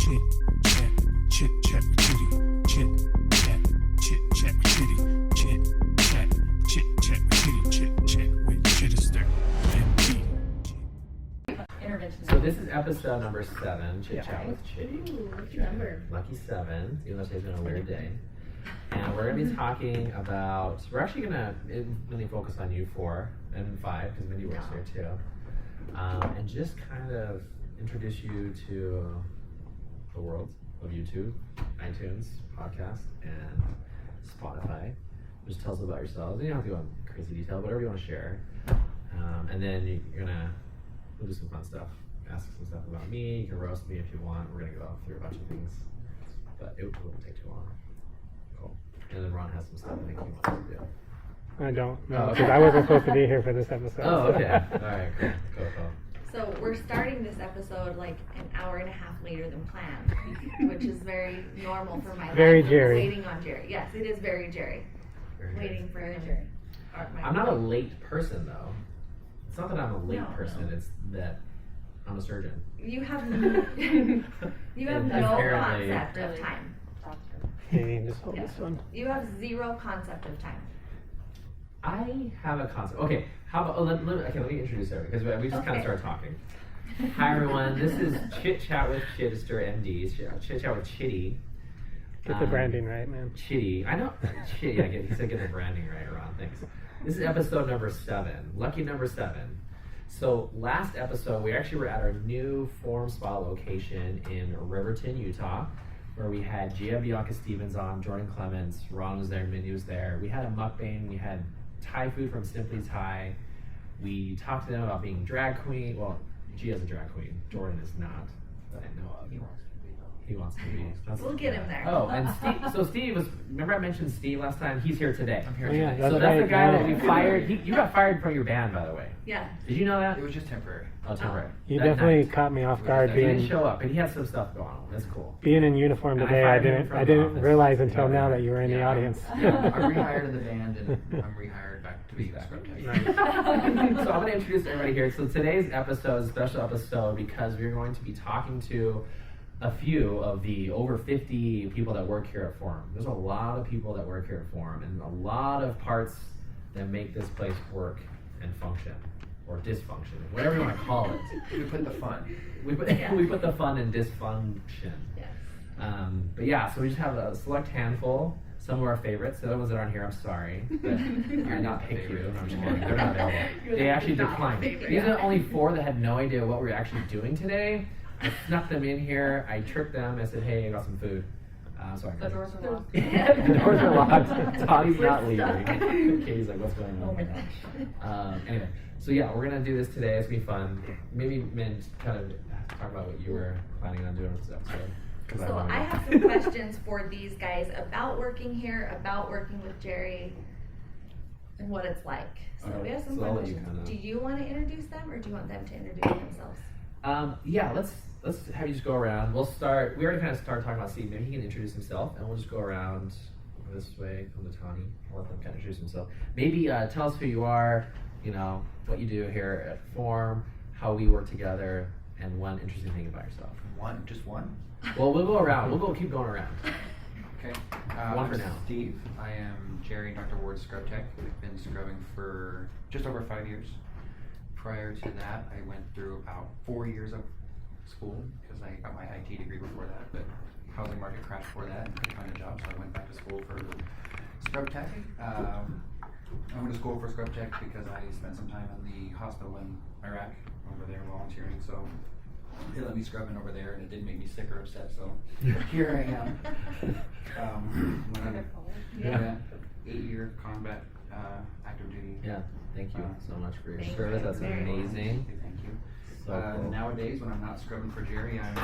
Chit chat, chit chat with Chiddy. Chit chat, chit chat with Chiddy. Chit chat, chit chat with Chiddy. Chit chat with Chidester. So this is episode number 7, Chit Chat with Chitty. Ooh, what's your number? Lucky 7, even though today's been a weird day. And we're going to be talking about, we're actually going to really focus on you 4 and 5, because Mindy works here too. And just kind of introduce you to the world of YouTube, iTunes, podcast, and Spotify. Just tell us about yourselves. You don't have to go in crazy detail, whatever you want to share. And then we'll do some fun stuff. Ask some stuff about me. You can roast me if you want. We're gonna go through a bunch of things, but it won't take too long. Cool. And then Ron has some stuff I think he wants to do. I don't know, because I wasn't supposed to be here for this episode. Oh, okay. All right, cool. Cool. So we're starting this episode like an hour and a half later than planned, which is very normal for my Very life. Jerry. Waiting on Jerry. Yes, it is very Jerry. Waiting for Jerry. I'm not a late person though. It's not that I'm a late person. It's that I'm a surgeon. You have no Apparently- concept of time. Hey, just hold this one. You have zero concept of time. I have a concept. Okay, how about let me introduce everybody because we just kind of started talking. Hi everyone, this is Chit Chat with Chidester MD. Chit Chat with Chiddy. Get the branding right, man. Chiddy. I know. Chiddy. He said get the branding right, Ron. Thanks. This is episode number 7. Lucky number 7. So last episode, we actually were at our new Forum Spa location in Riverton, Utah, where we had Gia Bianca Stevens on, Jordan Clements, Ron was there, Mindy was there. We had a mukbang. We had Thai food from Simply Thai. We talked to them about being drag queen. Well, Gia's a drag queen. Jordan is not, that I know of. He wants to be. We'll get him there. Oh, and Steve, so Steve was, remember I mentioned Steve last time? He's here today. I'm here Oh, yeah, today. that's So that's the right, guy yeah. that we fired. You got fired from your band, by the way. Yeah. Did you know that? It was just temporary. Oh, temporary. You That definitely night. caught me off guard He didn't being show up, but he had some stuff going on. That's cool. in uniform And I today. fired him from I the didn't office. realize until Yeah. now that you were in the Yeah. audience. I'm rehired in the band, and I'm rehired back to be a scrub tech. So I'm going to introduce everybody here. So today's episode is a special episode because we're going to be talking to a few of the over 50 people that work here at Forum. There's a lot of people that work here at Forum and a lot of parts that make this place work and function, or dysfunction, whatever you want to call it. We put the fun. We put the fun in dysfunction. Yes. But yeah, so we just have a select handful. Some of our favorites. The other ones that aren't here, I'm sorry. But I not pick you. I'm just kidding. They're not available. They actually declined. These are the only 4 that had no idea what we were actually doing today. I snuck them in here. I tricked them. I said, "Hey, I got some food." So The doors are locked. The doors are locked. Tony's not leaving. Katie's like, "What's going on?" Oh my gosh. Anyway, so yeah, we're gonna do this today. It's gonna be fun. Maybe Min, kind of talk about what you were planning on doing with this episode. 'Cause So I have some questions for these guys about working here, about working with Jerry, and what it's like. So we have some So I'll fun let you questions. kinda- Do you want to introduce them, or do you want them to introduce themselves? Yeah, let's have you just go around. We'll start. We already kind of started talking about Steve. Maybe he can introduce himself, and we'll just go around this way. Come to Tony. I'll let them kind of introduce himself. Maybe tell us who you are. You know what you do here at Form, how we work together, and one interesting thing about yourself. Just one? Well, we'll go around. We'll keep going around. Okay. One I'm for now. Steve. I am Jerry and Dr. Ward's scrub tech. We've been scrubbing for just over 5 years. Prior to that, I went through about 4 years of school because I got my IT degree before that, but housing market crashed before that and couldn't find a job, so I went back to school for scrub tech. I went to school for scrub tech because I spent some time in the hospital in Iraq over there volunteering, so they let me scrub in over there, and it didn't make me sick or upset, so here I am. Yeah. 8-year combat active duty. Yeah. Thank you so much for your Thank service. you. That's Very amazing. Thank you. So cool. Nowadays, when I'm not scrubbing for Jerry, I'm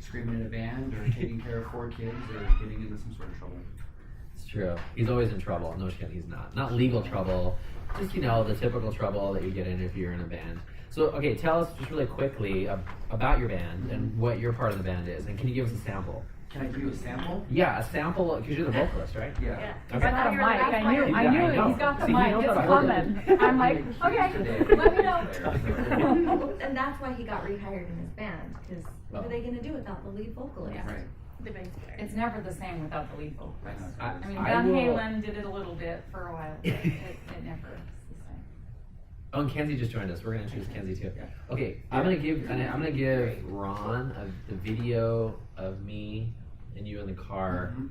screaming in a band or taking care of 4 kids or getting into some sort of trouble. It's true. He's always in trouble. No, he's not. Not legal trouble. Just, the typical trouble that you get in if you're in a band. So, okay, tell us just really quickly about your band and what your part of the band is. And can you give us a sample? Can I give you a sample? Yeah, a sample, because you're the vocalist, right? Yeah. He's got a mic. I knew Yeah, I know. he's got the See, he mic. knows It's how to hold it. coming. I'm like, okay, let me know. And that's why he got rehired in his band, because what are they gonna do without the lead vocalist? Yeah. Right. The bass player. It's never the same without the lead vocalist. I I mean, I Van will- Halen did it a little bit for a while, but it never is the same. Oh, and Kenzie just joined us. We're gonna introduce Kenzie too. Yeah. Okay, I'm gonna give Ron the video of me and you in the car Mhm.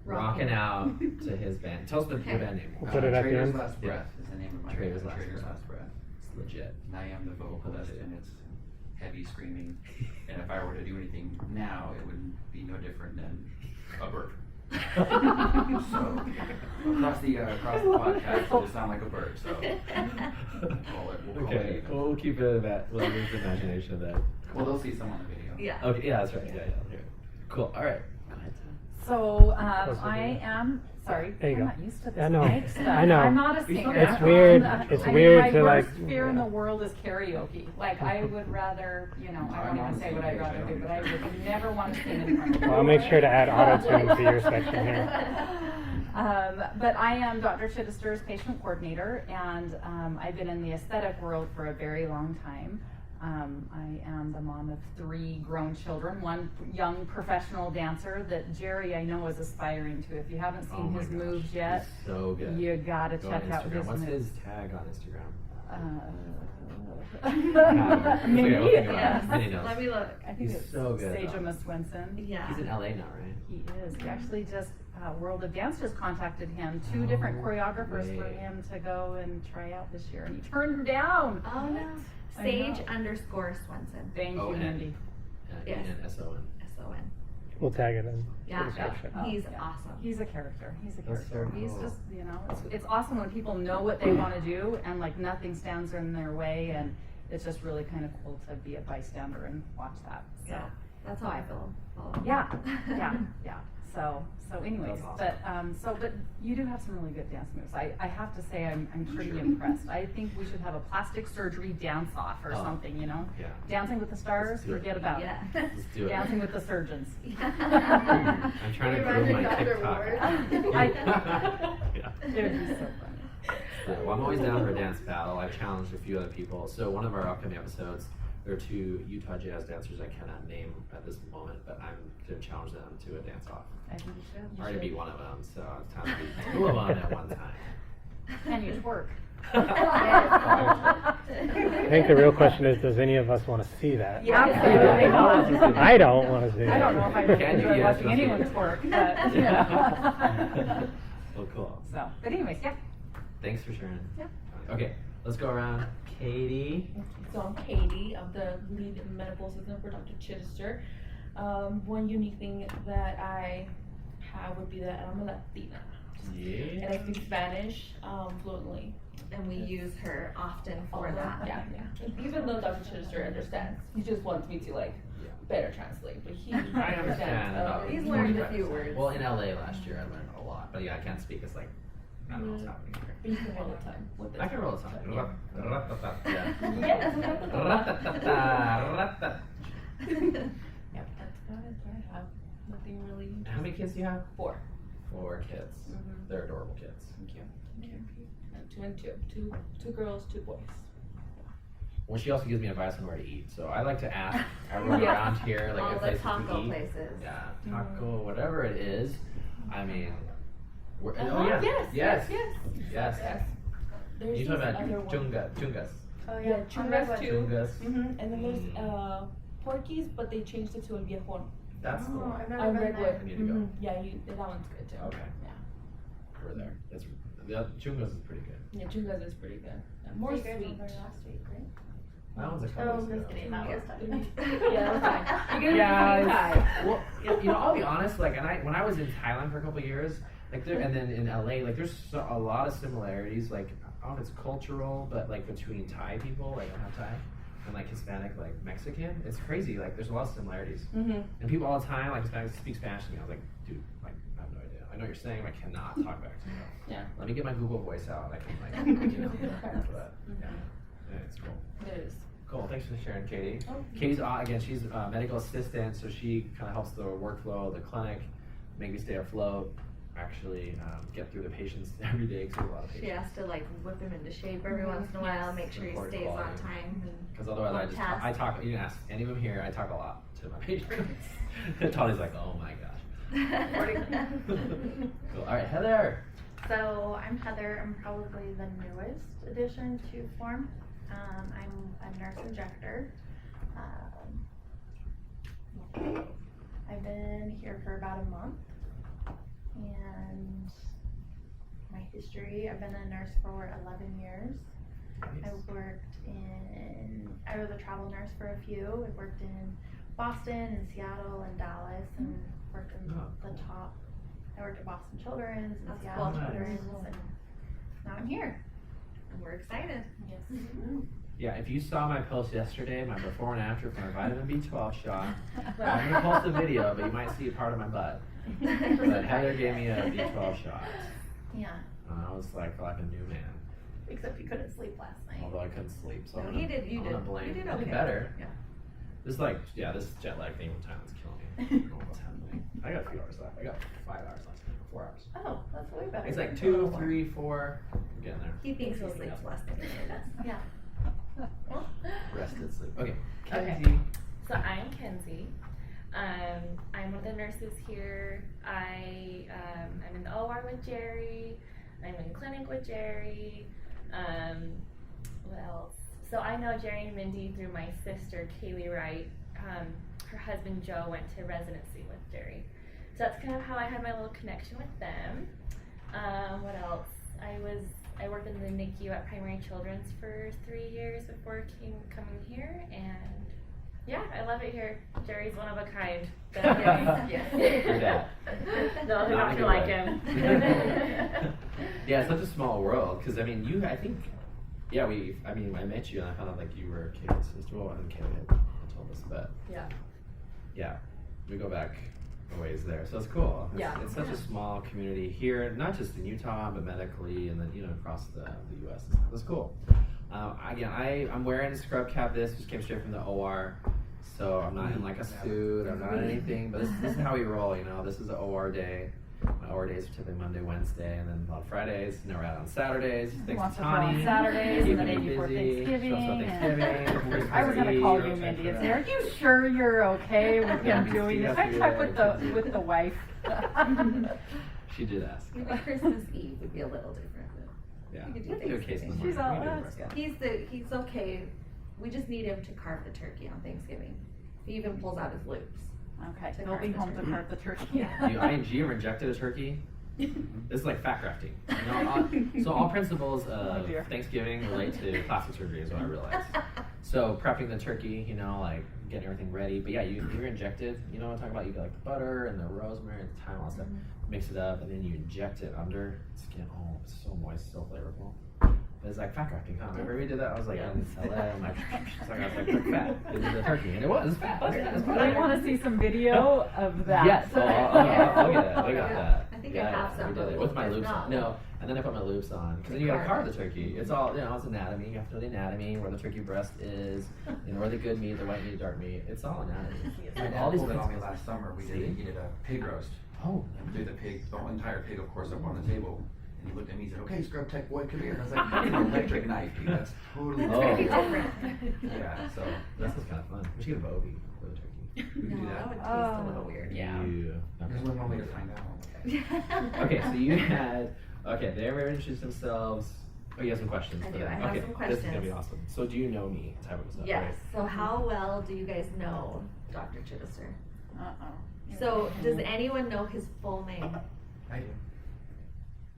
rocking out to his band. Tell us your band name. We'll put it at the Trader's end. Last Breath is the name of my Trader's band. Last Trader's Breath. Last Breath. It's legit. And I am the vocalist, and it's heavy screaming. And if I were to do anything now, it would be no different than a bird. So across the podcast, it'll sound like a bird. So we'll call it Okay, even. we'll keep it at that. We'll use the imagination of that. Well, they'll see some on the video. Yeah. Okay, yeah, that's right. Yeah. Cool. All right. Go ahead. So I am sorry. There you I'm go. not used to this I know. mic stuff. I know. I'm not a singer. It's weird. It's I mean, weird my to, worst like- fear in the world is karaoke. Like I would rather, I won't even say what I'd rather do, but I would never want to sing in front of Well, I'll make sure to add auto-tune to your section here. But I am Dr. Chidester's patient coordinator, and I've been in the aesthetic world for a very long time. I am the mom of 3 grown children, one young professional dancer that Jerry I know is aspiring to. If you haven't seen Oh my his gosh, moves yet, he's so good. you gotta Go check on out Instagram. his What's moves. his tag on Instagram? Minnie, Okay, we'll think about it. yes. Minnie knows. Let me look. I think He's it's so good, though. Sajama Swinson. Yeah. He's in LA now, right? He is. He actually just, World of Dancers contacted him, 2 different No choreographers for way. him to go and try out this year, and he turned them down. Oh no. I Sage know. _Swenson. Thank Oh, you, and- Mindy. Yes. E-N-S-O-N. S-O-N. We'll tag it in the Yeah. description. Oh, He's yeah. awesome. He's a character. He's a That's character. so He's cool. just, it's awesome when people know what they want to do and like nothing stands in their way, and it's just really kind of cool to be a bystander and watch that. So, Yeah. That's how I feel. yeah. So anyways, That's awesome. but you do have some really good dance moves. I have to say I'm pretty impressed. I think we should have a plastic surgery dance off or Oh. something, Yeah. Dancing with the Stars, Let's do it. forget about Yeah. it. Let's do it. Dancing with the Surgeons. I'm trying to grow my Dr. TikTok. Ward. Yeah. It would be so funny. Well, I'm always down for a dance battle. I've challenged a few other people. So one of our upcoming episodes, there are 2 Utah jazz dancers I cannot name at this moment, but I'm going to challenge them to a dance-off. I think you should. I already beat one of them, so it's time to beat 2 of them at one time. Can you twerk? I think the real question is, does any of us want to see that? Yeah, absolutely not. I don't want to see I it. don't know if I would Can you? enjoy Yes, watching that's anyone right. twerk, but yeah. Well, cool. So, but anyways, yeah. Thanks for sharing. Yeah. Okay, let's go around. Katie. So I'm Katie. I'm the lead medical assistant for Dr. Chidester. One unique thing that I have would be that I'm a Latina. And I Yeah. speak Spanish fluently. And we use her often for that. Yeah. Even though Dr. Chidester understands, he just wants me to better translate. But he understand understands. about He's learned a few words. Well, in LA last year, I learned a lot, but yeah, I can't speak. It's like, I don't know what's happening here. But you can roll the time with it. I can roll a tongue. Yeah. Yeah. Yeah, that's what I'm Ra-ta-ta-ta. Yeah, that's about it. I have nothing really. How many kids do you have? 4. 4 kids. Mhm. They're adorable kids. Thank you. 2 and 2. Two girls, 2 boys. Well, she also gives me advice on where to eat, so I like to ask everyone Yeah. around here, like, All if the places taco to eat. places. Yeah, taco, whatever it is. I mean, oh Uh-huh, yeah, yes. yes. There's You this talking other about one. chungas? Oh yeah, chungas too. Chungas. And then there's porkies, but they changed it to el viejon. That's the one. I've On Redwood. I need to go. Yeah, that one's good too. Okay. Yeah. We're there. It's the chungas is pretty good. Yeah, chungas is pretty good. More You guys sweet. were there last week, right? That one's a couple weeks ago. That was fun. Yeah, that's fine. You're Yeah, gonna it's- well, you know, I'll be honest. Like, when I was in Thailand for a couple of years, like, and then in LA, like, there's a lot of similarities. Like, I don't know if it's cultural, but like between Thai people, like I'm half Thai, and like Hispanic, like Mexican. It's crazy. Like, there's a lot of similarities. Mm-hmm. And people all the time, like Hispanics, speak Spanish to me. I was like, dude, like, I have no idea. I know what you're saying, but I cannot talk back to you. Yeah. Let me get my Google voice out. I can, like, you know, but yeah, it's cool. It is. Cool. Thanks for sharing, Katie. Oh. Katie's again. She's a medical assistant, so she kind of helps the workflow of the clinic, make me stay afloat. Actually, get through the patients every day because a lot of She patients. has to like whip him into shape every once in a while, make sure he Report stays on quality. time. Because otherwise, on task. I talk. You can ask any of them here. I talk a lot to my patients. Tolly's like, oh my gosh. Cool. All right, Heather. So I'm Heather. I'm probably the newest addition to Form. I'm a nurse injector. I've been here for about a month, and my history, I've been a nurse for 11 years. I was a travel nurse for a few. I worked in Boston and Seattle and Dallas, and worked in the top. I worked at Boston Children's and That's Seattle cool. Children's, and now I'm here. And we're excited. Yes. Yeah, if you saw my post yesterday, my before and after for my vitamin B12 shot, I'm gonna post a video, but you might see a part of my butt. But Heather gave me a B12 shot, Yeah. and I was like a new man. Except you couldn't sleep last night. Although I couldn't sleep, so No, I'm you gonna, did- you I'm did- gonna blame. you did I okay. better. Yeah. This is like, this jet lag thing from time is killing me. I don't know what's happening. I got a few hours left. I got 5 hours left. 4 hours. Oh, that's way better. It's like 2, 3, 4. I'm getting there. He thinks he sleeps less than he does. Yeah. Rested sleep. Okay. Okay. Kenzie. So I'm Kenzie. I'm one of the nurses here. I'm in the OR with Jerry. I'm in clinic with Jerry. What else? So I know Jerry and Mindy through my sister Kaylee Wright. Her husband Joe went to residency with Jerry. So that's kind of how I had my little connection with them. What else? I worked in the NICU at Primary Children's for 3 years before coming here, and yeah, I love it here. Jerry's one of a kind. Your dad. No, they're Not not in a gonna good like way. him. Yeah, it's such a small world. Because I mean, I think, yeah, I met you and I found out like you were Kaylee's sister. Well, I think Kaylee had told us, but yeah, we go back a ways there. So it's cool. It's such a small community here, not just in Utah, but medically, and then across the U.S. and stuff. It's cool. Again, I'm wearing a scrub cap. This just came straight from the OR, so I'm not in like a suit. I'm not in anything. But this is how we roll. This is an OR day. My OR days are typically Monday, Wednesday, and then on Fridays. Now we're out on Saturdays. Thanks Lots to of fun Tani. on Saturdays and the day Keeping me before busy. Thanksgiving. Stuff's on Thanksgiving. I was gonna call you Mindy and say, are you sure you're okay with Yeah, him doing you this? have I to checked do with the wife. She did ask. Maybe Christmas Eve would be a little different. But Yeah. we could do We can do a case in the Thanksgiving. She's morning. all We can do us. the rest. He's okay. We just need him to carve the turkey on Thanksgiving. He even pulls out his loops. Okay, To he'll carve be the home to turkey. carve the turkey. You ING or injected a turkey? This is like fat grafting. So all principles of dear. Thanksgiving relate to plastic surgery is what I realized. So prepping the turkey, like getting everything ready. But yeah, you're injected. You know what I'm talking about? You got like the butter and the rosemary and the thyme, all that stuff. Mix it up and then you inject it under skin. Oh, it's so moist, so flavorful. But it's like fat grafting, huh? Remember we did that? I was like in LA, I'm like, I was like, cook fat. This is the turkey. And it was fat. I want to see some video of that. Yes, I'll get it. I got that. I think I have some, we did but it with my if loops not, on. No, and then I put my loops on because then you gotta carve the turkey. It's all it's anatomy. You have to know the anatomy, where the turkey breast is, where the good meat, the white meat, the dark meat. It's all anatomy. My And dad all these pulled it on me principles. last summer. We See? did a pig roast. Oh, Do the pig, the whole entire pig, of course, up on the table. And he looked at me and said, "Okay, scrub tech boy, come here." And I was like, "You have an electric knife, dude. That's totally Oh. Very different." different. Yeah, so this is kind of fun. We should get a Bovie for the turkey. we can do No, that that. would taste a little weird. There's only one way to find out. Okay, so you had they ever introduced themselves. Oh, you have some questions I for do. them. I have Okay, some this is gonna be questions. awesome. So do you know me? Type of stuff. Yes. Right? So how well do you guys know Dr. Chidester? Uh-oh. So does anyone know his full name? I do.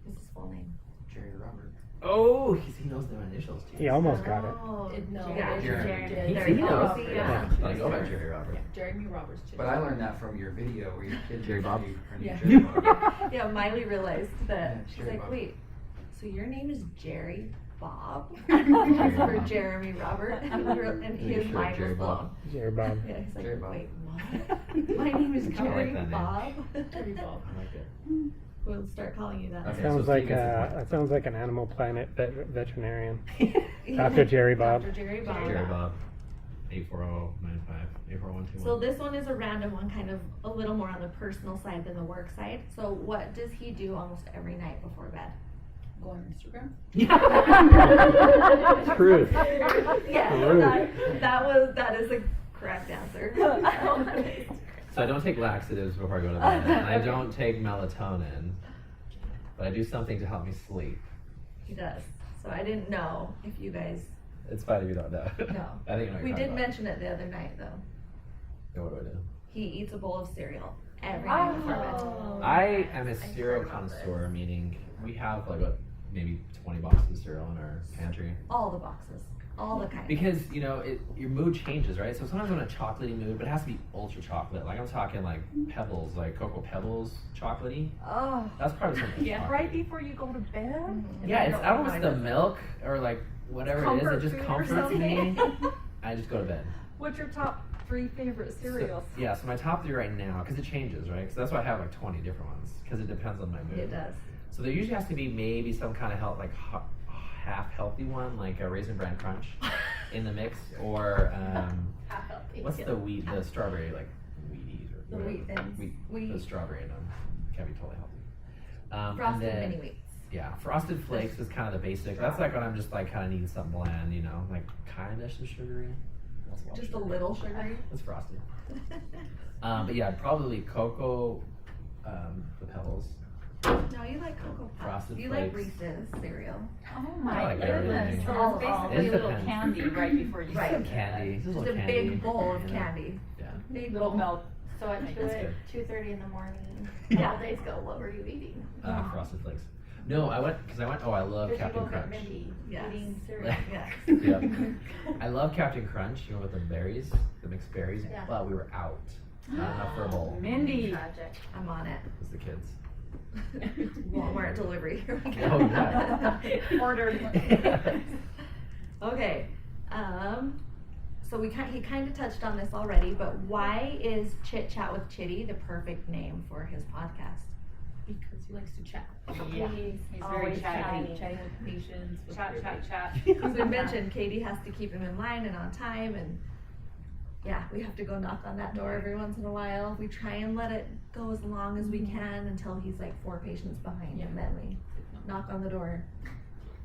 What's his full name? Jerry Robert. Oh, he knows their initials too. He almost got it. Oh, No, yeah. it's Jeremy. Jeremy. There He you go. knows. See, Yeah. yeah. I go by Jerry Robert. Jeremy Roberts. But I learned that from your video where your kid Jerry Bob? her name Yeah. Jerry Bob. Yeah, Miley realized that. Yeah, She's Jerry like, Bob. wait, so your name is Jerry Bob? For Bob. Jeremy Robert? And you his sure mind Jerry was Bob? blown. Jerry Bob. Yeah, he's like, Jerry Bob. wait, what? My name is I like Jerry that name. Bob? Jerry Bob. I like it. We'll start calling you that. Okay, Sounds so like Steve gets the it sounds like an Animal Planet veterinarian. Yeah. Dr. Jerry Bob. Dr. Jerry Bob. Jerry Bob. 840-95, 84121. So this one is a random one, kind of a little more on the personal side than the work side. So what does he do almost every night before bed? Go on Instagram. Truth. Yeah, Rude. that is a correct answer. So I don't take laxatives before I go to bed. And I don't take melatonin, but I do something to help me sleep. He does. So I didn't know if you guys It's fine if you don't know. know. I think you know what We you're did talking mention it the other night though. about. What do I do? He eats a bowl of cereal every night before bed. I am a cereal connoisseur, meaning we have like what, maybe 20 boxes of cereal in our pantry. All the boxes. All the kinds. Because, you know, your mood changes, right? So sometimes I'm in a chocolatey mood, but it has to be ultra chocolate. Like I'm talking like Pebbles, like Cocoa Pebbles chocolatey. Oh. That's probably something. Yeah, right before you go to bed? Yeah, it's, I don't know if it's the milk or like whatever Comfort it is, it just food or comforts me. something. I just go to bed. What's your top 3 favorite cereals? So, yeah, so my top 3 right now, because it changes, right? So that's why I have like 20 different ones, because it depends on my mood. It does. So there usually has to be maybe some kind of health, like half healthy one, like a Raisin Bran Crunch in the mix, or what's the strawberry, like Wheaties or The whatever. wheat thins. The strawberry in them can be totally healthy. Frosted and then, mini wheats. yeah, Frosted Flakes is kind of the basic. That's like when I'm just like kind of needing something bland, you know, like kind of some sugary. That's lot of Just a sugar. little sugary. It's frosted. But yeah, probably cocoa, the Pebbles. No, you like Cocoa Puffs. Frosted You Flakes. like Reese's cereal. Oh I my like goodness. everything. So All- it's all- basically It a little depends. candy right before you Right. go to bed. Candy. Just Just little a candy. big bowl of you know? candy. Yeah. Big Little bowl. milk. So at That's good. 2:30 in the morning, Yeah. all days go, what were you eating? Frosted Flakes. No, I went, oh, I love Because you Captain woke up Crunch. Mindy Yes. eating cereal. Yes. Yep. I love Captain Crunch, you know, with the berries, the mixed berries, Yeah. but we were out. Not enough for a bowl. Mindy. Tragic. I'm on it. It was the kids. Walmart delivery. Oh, yeah. Ordered. Okay. So he kind of touched on this already, but why is Chit Chat with Chiddy the perfect name for his podcast? Because he likes to chat. Yeah. He's He's very always chatty. Chatting with patients. With Chat, chat, chat. As we mentioned, Katie has to keep him in line and on time, and yeah, we have to go knock on that door every once in a while. We try and let it go as long as we can until he's like 4 patients behind, and then we knock on the door.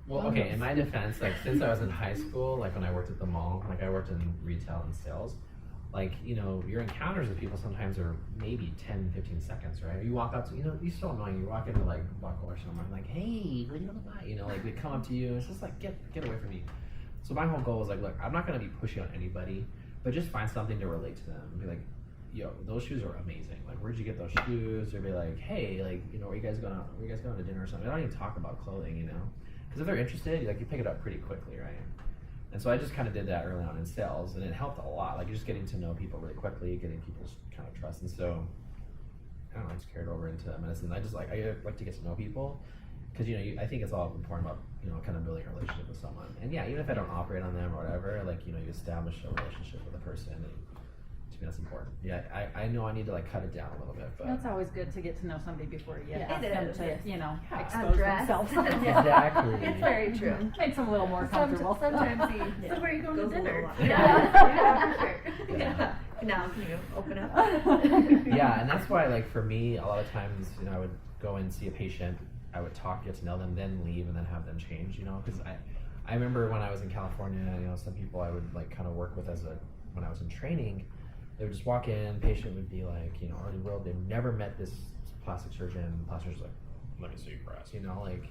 Well, okay, in my defense, like since I was in high school, like when I worked at the mall, like I worked in retail and sales, like, you know, your encounters with people sometimes are maybe 10, 15 seconds, right? You walk up to, you know, you're so annoying, you walk into like Buckle or somewhere, like, hey, what are you gonna buy? You know, like they come up to you, it's just like, get away from me. So my whole goal was like, look, I'm not gonna be pushy on anybody, but just find something to relate to them. Be like, yo, those shoes are amazing. Like, where'd you get those shoes? Or be like, hey, like, you know, are you guys going to dinner or something? I don't even talk about clothing, you know? Because if they're interested, like, you pick it up pretty quickly, right? And so I just kind of did that early on in sales, and it helped a lot. Like, you're just getting to know people really quickly, getting people's kind of trust. And so, I don't know, I just carried over into medicine. I like to get to know people. Because, you know, I think it's all important about, you know, kind of building a relationship with someone. And yeah, even if I don't operate on them or whatever, like, you know, you establish a relationship with a person, and to me that's important. Yeah, I know I need to like cut it down a little bit, but It's always good to get to know somebody before you Yeah. ask It them is, to, yes. you know, Yeah. expose Undress. themselves. Exactly. It's very true. Makes them a little more comfortable. Sometimes he So where are you going goes to a little dinner? long. Yeah, for sure. Yeah. Now can you open up? Yeah, and that's why, like, for me, a lot of times, you know, I would go and see a patient, I would talk, get to know them, then leave, and then have them change, you know, because I remember when I was in California, you know, some people I would, like, kind of work with when I was in training, they would just walk in, patient would be, like, you know, already world, they've never met this plastic surgeon, plastic surgeon's like, let me see your breast, you know, like,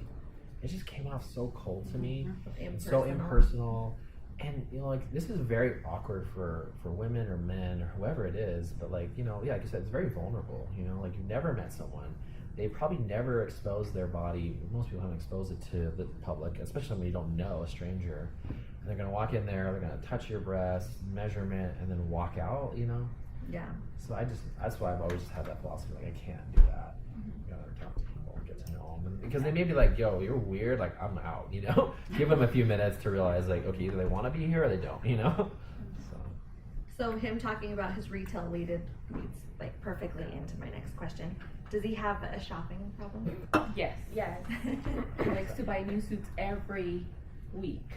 it just came off so cold to me, and so impersonal. And, you know, like, this is very awkward for women or men or whoever it is, but, like, you know, yeah, like you said, it's very vulnerable, you know, like, you've never met someone. They probably never exposed their body, most people haven't exposed it to the public, especially when you don't know a stranger. And they're going to walk in there, they're going to touch your breast, measurement, and then walk out, you know? Yeah. So that's why I've always just had that philosophy, like, I can't do that. You gotta talk to people and get to know them. Because they may be like, yo, you're weird, like, I'm out, you know? Give them a few minutes to realize, like, okay, either they want to be here or they don't, you know? So him talking about his retail leads like perfectly into my next question. Does he have a shopping problem? Yes. Yes. He likes to buy new suits every week.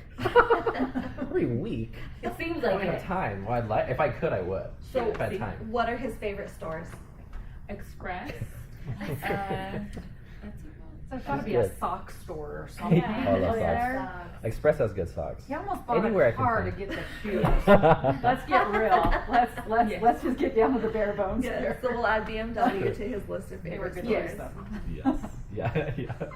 Every week. It seems I like don't have it. time. Well, I'd like if I could, I would. So, if I had time. What are his favorite stores? Express. That's There's gotta be Good. a sock store or something. I love Is socks. there? Express has good socks. He almost bought Anywhere I a can car to find. get the shoes. Let's get real. Let's just get down to the bare bones Yeah, here. so we'll add BMW to his list of They were favorite good stores. choice Yes. Yeah. Yeah.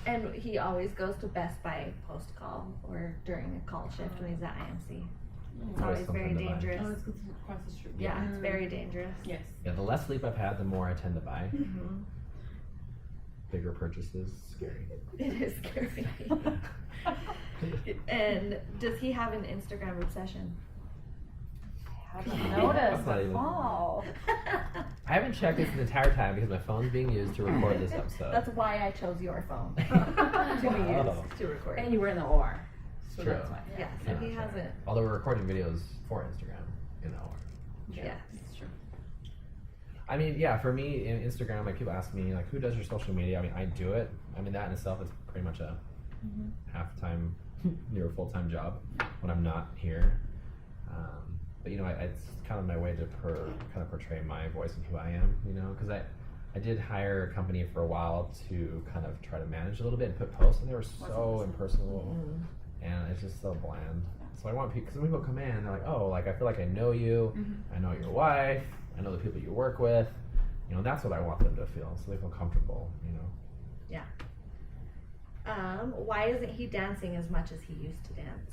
And he always goes to Best Buy post call or during a call shift when he's at IMC. It's Always always very something to buy. dangerous. Oh, it's across the street. Yeah, it's very dangerous. Yes. Yeah. The less sleep I've had, the more I tend to buy. Mhm. Bigger purchases, scary. It is scary. And does he have an Instagram obsession? I haven't noticed That's not at even- all. I haven't checked this the entire time because my phone's being used to record this episode. That's why I chose your phone to be used Oh. to record. And you were in the OR. So True. that's why. Yeah, so Yeah, he sure. hasn't. Although we're recording videos for Instagram, you know. Yeah. That's true. I mean, yeah, for me, in Instagram, like people ask me, like, who does your social media? I mean, I do it. I mean, that in itself is pretty much a half-time, near full-time job when I'm not here. But you know, it's kind of my way to kind of portray my voice and who I am. You know, because I did hire a company for a while to kind of try to manage a little bit and put posts, and they were so impersonal, and it's just so bland. So I want people, because when people come in, they're like, oh, like I feel like I know you, I know your wife, I know the people you work with. You know, that's what I want them to feel, so they feel comfortable. You know. Why isn't he dancing as much as he used to dance?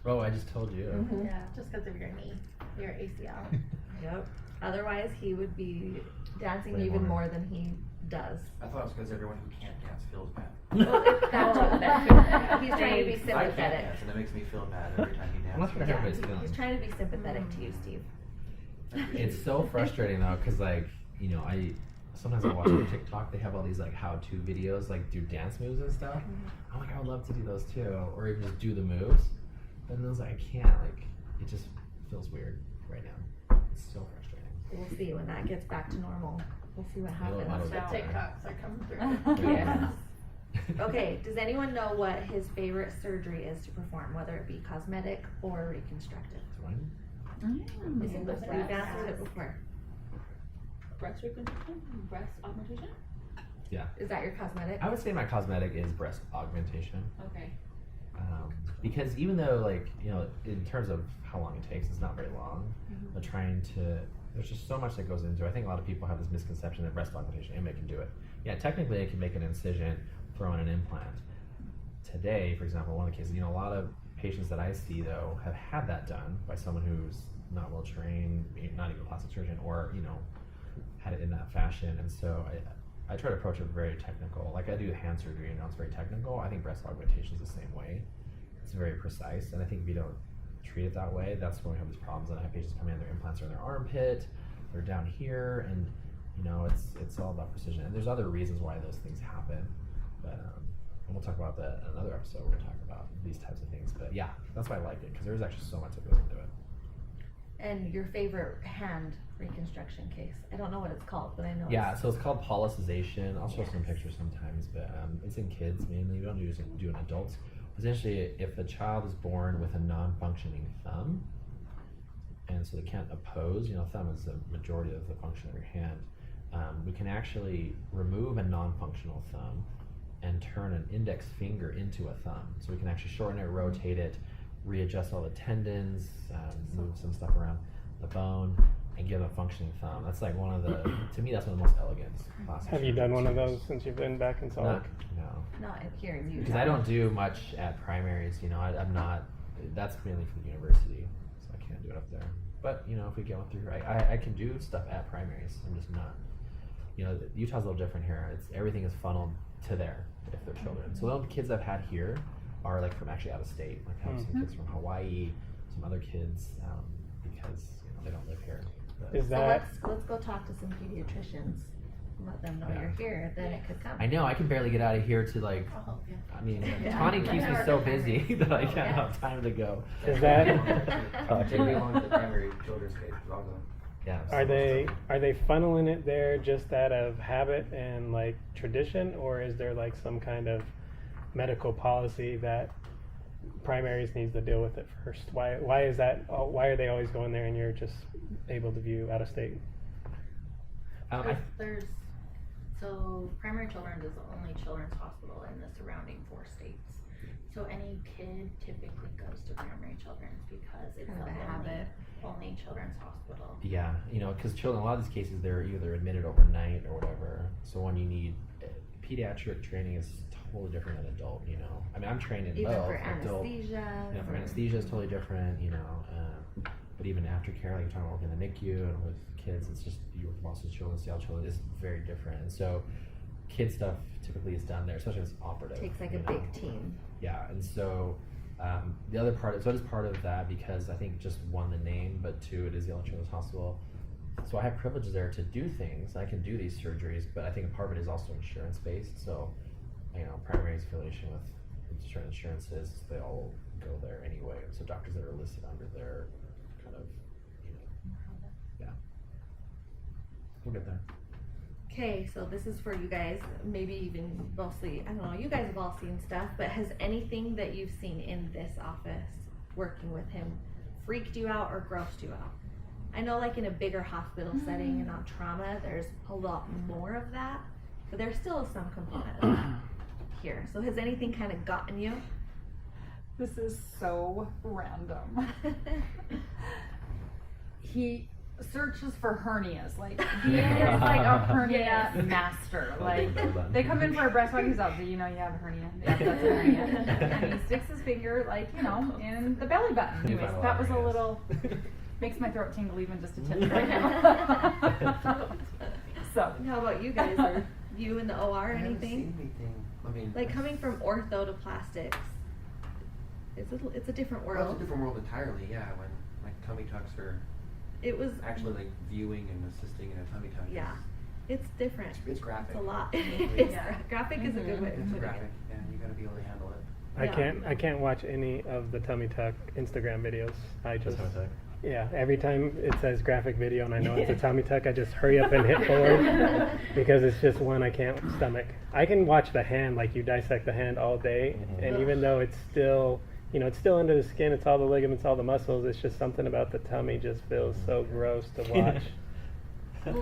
Oh, I just told you. Yeah, just because of your knee, your ACL. Yep. Otherwise, he would be dancing Way even more. more than he does. I thought it was because everyone who can't dance feels bad. He's trying to be I can't sympathetic. dance, and it makes me feel bad every time you Well, that's what dance. everybody's He's feeling. trying to be sympathetic to you, Steve. It's so frustrating though, because like, you know, sometimes I watch on TikTok, they have all these like how-to videos, like do dance moves and stuff. I'm like, I would love to do those too, or even just do the moves. But then I was like, I can't, like, it just feels weird right now. It's so frustrating. We'll see when that gets back to normal. We'll see what It'll happens. get The better. TikToks are coming through. Yes. Okay, does anyone know what his favorite surgery is to perform, whether it be cosmetic or reconstructive? We've answered it before. Breast reconstruction? Breast augmentation? Is that your cosmetic? I would say my cosmetic is breast augmentation. Okay. Because even though, like, you know, in terms of how long it takes, it's not very long. But there's just so much that goes into it. I think a lot of people have this misconception that breast augmentation, anybody can do it. Yeah, technically it can make an incision, throw in an implant. Today, for example, one of the cases, you know, a lot of patients that I see, though, have had that done by someone who's not well trained, not even a plastic surgeon, or, you know, had it in that fashion. And so I try to approach it very technical. Like I do hand surgery, you know, it's very technical. I think breast augmentation is the same way. It's very precise, and I think if you don't treat it that way, that's when we have these problems. And I have patients come in, their implants are in their armpit, they're down here, and you know, it's all about precision. And there's other reasons why those things happen, but and we'll talk about that in another episode. We're gonna talk about these types of things. But yeah, that's why I like it, because there's actually so much that goes into it. And your favorite hand reconstruction case? I don't know what it's called, but I know. Yeah, so it's called policization. I'll show some pictures sometimes, but it's in kids mainly. We don't do it in adults. Essentially, if a child is born with a non-functioning thumb, and so they can't oppose, you know, thumb is the majority of the function of your hand, we can actually remove a non-functional thumb and turn an index finger into a thumb. So we can actually shorten it, rotate it, readjust all the tendons, move some stuff around the bone, and give a functioning thumb. That's like one of the, to me, that's one of the most elegant plastic Have you done one of surgeries. those since you've been back in Salt No, Lake? no. Not here in Utah. Because I don't do much at primaries, you know, I'm not, that's mainly for the university, so I can't do it up there. But, you know, if we get one through here, I can do stuff at primaries, I'm just not, you know, Utah's a little different here. Everything is funneled to there, if they're children. So the kids I've had here are like from actually out of state, like I have some kids from Hawaii, some other kids, because, you know, they don't live here. But Is So that let's go talk to some pediatricians and let them know Yeah. you're here, then it could come. I know, I can barely get out of here to like, I'll help you. I mean, Yeah. Tawny keeps me so busy that I can't Yeah. have time to go. Is that- Take me along to the primary children's case, because I'll go. Yeah. are they funneling it there just out of habit and like tradition, or is there like some kind of medical policy that primaries needs to deal with it first? Why is that? Why are they always going there and you're just able to view out of state? So primary children's is the only children's hospital in the surrounding 4 states. So any kid typically goes to primary children's because it's Kind of the a habit. only children's hospital. Yeah, you know, because children, a lot of these cases, they're either admitted overnight or whatever. So when you need pediatric training is totally different than adult. You know, I mean, I'm trained in Even both. for adult, anesthesia. yeah, for anesthesia is totally different. You know, but even aftercare, like you're talking about working in the NICU and with kids, it's just you work with Boston children, Seattle children is very different. And so, kid stuff typically is done there, especially if it's operative. Takes like a you know? big team. Yeah, and so the other part, so it is part of that because I think just one, the name, but two, it is the only children's hospital. So I have privileges there to do things. I can do these surgeries, but I think a part of it is also insurance based. So, you know, primary's affiliation with certain insurances, they all go there anyway. So doctors that are listed under their kind of, you know, yeah. We'll get there. Okay, so this is for you guys, maybe even mostly, I don't know, you guys have all seen stuff, but has anything that you've seen in this office working with him freaked you out or grossed you out? I know like in a bigger hospital setting and on trauma, there's a lot more of that, but there's still some component of that here. So has anything kind of gotten you? This is so random. He searches for hernias. Like he is like a hernia master. Like they come in for a breast walk, he's out. Do you know you have a hernia? Yeah, that's a hernia. And he sticks his finger like, you know, in the belly button. Anyways, that was a little makes my throat tingle even just a tip right now. So How about you guys? Or you in the OR or I haven't anything? seen anything. I mean, Like coming from ortho to plastics, it's a different well, world. it's a different world entirely. Yeah, when like tummy tucks are It was actually like viewing and assisting in a tummy tuck. Yeah. It's different. It's graphic. It's a lot. Yeah. Graphic is a good way of It's putting graphic, it. and you got to be able to handle it. Yeah. I can't watch any of the tummy tuck Instagram videos. I just That's what I yeah, every time it says graphic video and I know it's a tummy tuck, I just hurry up and hit forward because it's just one I can't stomach. I can watch the hand, like you dissect the hand all day, and even though it's still, you know, it's still under the skin, it's all the ligaments, all the muscles, it's just something about the tummy just feels so gross to watch.